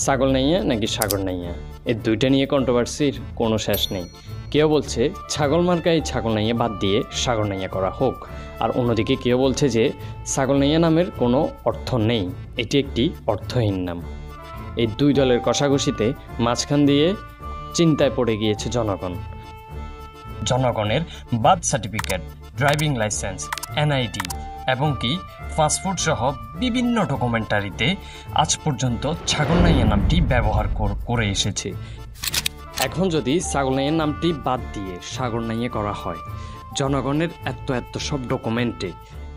ছাগল নাইয়া নাকি সাগর নাইয়া, এই দুইটা নিয়ে কন্ট্রোভার্সির কোনো শেষ নেই। কেউ বলছে ছাগল মার্কায় ছাগল নাইয়া বাদ দিয়ে সাগর নাইয়া করা হোক, আর অন্যদিকে কেউ বলছে যে ছাগল নাইয়া নামের কোনো অর্থ নেই, এটি একটি অর্থহীন নাম। এই দুই দলের কষাকষিতে মাঝখান দিয়ে চিন্তায় পড়ে গিয়েছে জনগণ। জনগণের birth certificate, driving licence, NID এবং কি পাসপোর্ট সহ বিভিন্ন ডকুমেন্টারিতে আজ পর্যন্ত ছাগল নাইয়া নামটি ব্যবহার করে এসেছে। এখন যদি ছাগল নাইয়া নামটি বাদ দিয়ে সাগর নাইয়া করা হয়, জনগণের এত সব ডকুমেন্টে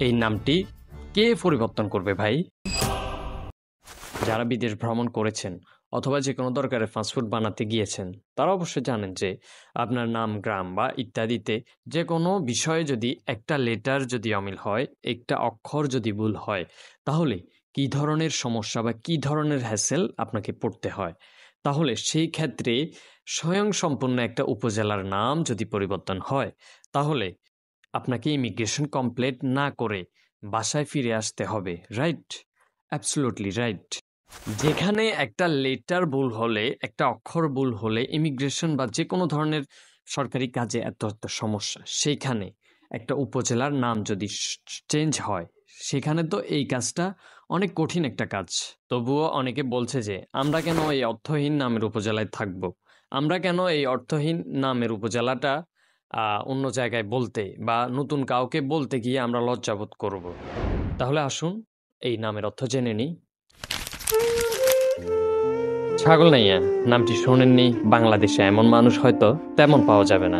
এই নামটি কে পরিবর্তন করবে ভাই? যারা বিদেশ ভ্রমণ করেছেন অথবা যে কোনো দরকারে পাসপোর্ট বানাতে গিয়েছেন, তারা অবশ্যই জানেন যে আপনার নাম, গ্রাম বা ইত্যাদিতে যে কোনো বিষয়ে যদি একটা লেটার যদি অমিল হয়, একটা অক্ষর যদি ভুল হয়, তাহলে কী ধরনের সমস্যা বা কী ধরনের হ্যাসেল আপনাকে পড়তে হয়। তাহলে সেই ক্ষেত্রে স্বয়ংসম্পূর্ণ একটা উপজেলার নাম যদি পরিবর্তন হয়, তাহলে আপনাকে ইমিগ্রেশন কমপ্লিট না করে বাসায় ফিরে আসতে হবে। রাইট? Absolutely right. যেখানে একটা লেটার ভুল হলে, একটা অক্ষর ভুল হলে ইমিগ্রেশন বা যে কোনো ধরনের সরকারি কাজে এত সমস্যা, সেইখানে একটা উপজেলার নাম যদি চেঞ্জ হয়, সেখানে তো এই কাজটা অনেক কঠিন একটা কাজ। তবুও অনেকে বলছে যে আমরা কেন এই অর্থহীন নামের উপজেলায় থাকব, আমরা কেন এই অর্থহীন নামের উপজেলাটা অন্য জায়গায় বলতে বা নতুন কাউকে বলতে গিয়ে আমরা লজ্জাবোধ করব। তাহলে আসুন এই নামের অর্থ জেনে নিই। ছাগল নাইয়া নামটি শোনেননি বাংলাদেশে এমন মানুষ হয়তো তেমন পাওয়া যাবে না।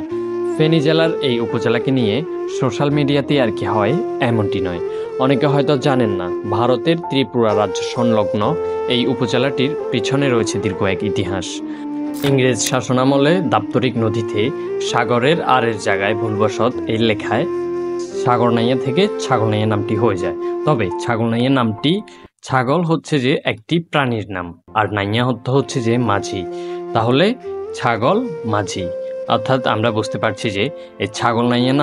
ফেনী জেলার এই উপজেলাকে নিয়ে সোশ্যাল মিডিয়াতে আর কি হয় এমনটি নয়। অনেকে হয়তো জানেন না, ভারতের ত্রিপুরা রাজ্য সংলগ্ন এই উপজেলাটির পিছনে রয়েছে দীর্ঘ এক ইতিহাস। ইংরেজ শাসনামলে দাপ্তরিক নথিতে সাগরের আরের জায়গায় ভুলবশত এই লেখায় সাগর নাইয়া থেকে ছাগল নাইয়া নামটি হয়ে যায়। তবে ছাগল নাইয়া নামটি, ছাগল হচ্ছে যে একটি প্রাণীর নাম, আর নাইয়া হচ্ছে যে মাঝি। তাহলে ছাগল মাঝি, অর্থাৎ আমরা বুঝতে পারছি যে এই ছাগল নাইয়া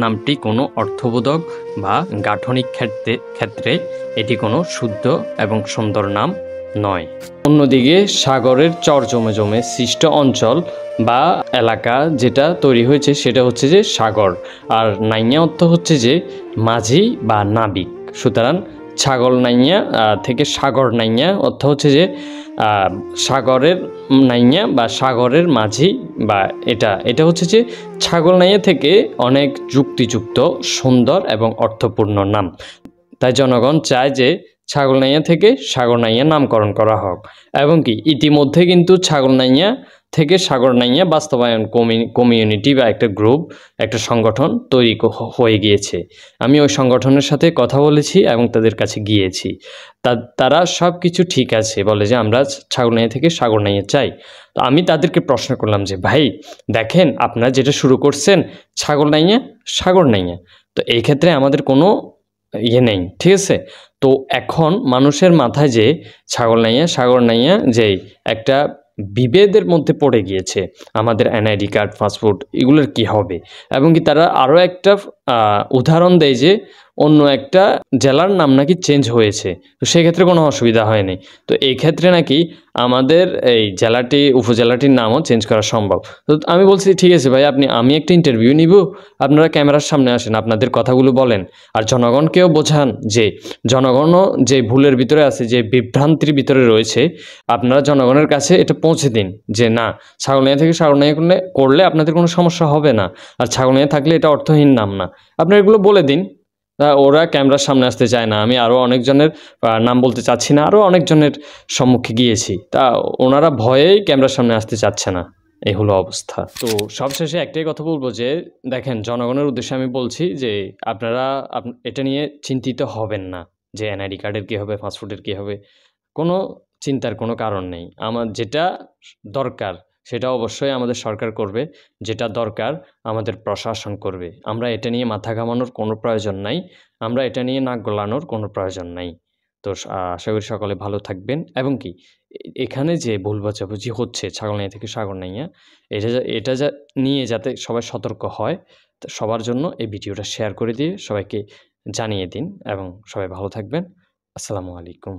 নামটি কোনো অর্থবোধক বা গাঠনিক ক্ষেত্রে এটি কোনো শুদ্ধ এবং সুন্দর নাম নয়। অন্যদিকে সাগরের চর জমে সৃষ্ট অঞ্চল বা এলাকা যেটা তৈরি হয়েছে সেটা হচ্ছে যে সাগর, আর নাইয়া অর্থ হচ্ছে যে মাঝি বা নাবিক। সুতরাং ছাগল নাইয়া থেকে সাগর নাইয়া অর্থ হচ্ছে যে সাগরের নাইয়া বা সাগরের মাঝি, বা এটা হচ্ছে যে ছাগল নাইয়া থেকে অনেক যুক্তিযুক্ত, সুন্দর এবং অর্থপূর্ণ নাম। তাই জনগণ চায় যে ছাগল নাইয়া থেকে সাগর নাইয়া নামকরণ করা হোক, এবং কি ইতিমধ্যে কিন্তু ছাগল নাইয়া থেকে সাগর নাইয়া বাস্তবায়ন কমিউনিটি বা একটা গ্রুপ, একটা সংগঠন তৈরি হয়ে গিয়েছে। আমি ওই সংগঠনের সাথে কথা বলেছি এবং তাদের কাছে গিয়েছি। তারা সব কিছু ঠিক আছে বলে যে আমরা ছাগল নাইয়া থেকে সাগর নাইয়া চাই। তো আমি তাদেরকে প্রশ্ন করলাম যে ভাই দেখেন, আপনারা যেটা শুরু করছেন ছাগল নাইয়া সাগর নাইয়া, তো এই ক্ষেত্রে আমাদের কোনো নেই, ঠিক আছে? তো এখন মানুষের মাথায় যে ছাগল নাইয়া সাগর নাইয়া যেই একটা বিভেদের মধ্যে পড়ে গিয়েছে, আমাদের এনআইডি কার্ড, পাসপোর্ট, এগুলোর কি হবে? এবং কি তারা আরও একটা উদাহরণ দেয় যে অন্য একটা জেলার নাম নাকি চেঞ্জ হয়েছে, তো সেক্ষেত্রে কোনো অসুবিধা হয়নি। তো এই ক্ষেত্রে নাকি আমাদের এই উপজেলাটির নামও চেঞ্জ করা সম্ভব। তো আমি বলছি ঠিক আছে ভাই, আমি একটা ইন্টারভিউ নিব, আপনারা ক্যামেরার সামনে আসেন, আপনাদের কথাগুলো বলেন, আর জনগণকেও বোঝান যে জনগণও যে ভুলের ভিতরে আছে, যে বিভ্রান্তির ভিতরে রয়েছে, আপনারা জনগণের কাছে এটা পৌঁছে দিন যে না, ছাগল নাইয়া থেকে সাগর নাইয়া করলে আপনাদের কোনো সমস্যা হবে না, আর ছাগল নাইয়া থাকলে এটা অর্থহীন নাম না। আপনারা এগুলো বলে দিন। ওরা ক্যামেরার সামনে আসতে চায় না। আমি আরও অনেকজনের নাম বলতে চাচ্ছি না, আরও অনেকজনের সম্মুখে গিয়েছি, তা ওনারা ভয়েই ক্যামেরার সামনে আসতে চাচ্ছে না। এই হলো অবস্থা। তো সবশেষে একটাই কথা বলবো যে দেখেন, জনগণের উদ্দেশ্যে আমি বলছি যে আপনারা এটা নিয়ে চিন্তিত হবেন না যে এনআইডি কার্ডের কী হবে, পাসপোর্টের কী হবে। কোনো চিন্তার কোনো কারণ নেই। আমার যেটা দরকার সেটা অবশ্যই আমাদের সরকার করবে, যেটা দরকার আমাদের প্রশাসন করবে। আমরা এটা নিয়ে মাথা ঘামানোর কোনো প্রয়োজন নাই, আমরা এটা নিয়ে নাক গলানোর কোনো প্রয়োজন নাই। তো আশা করি সকলে ভালো থাকবেন, এবং কি এখানে যে ভুল বোঝাবুঝি হচ্ছে ছাগল নাইয়া থেকে সাগর নাইয়া, এটা নিয়ে যাতে সবাই সতর্ক হয়, সবার জন্য এই ভিডিওটা শেয়ার করে দিয়ে সবাইকে জানিয়ে দিন, এবং সবাই ভালো থাকবেন। আসসালামু আলাইকুম।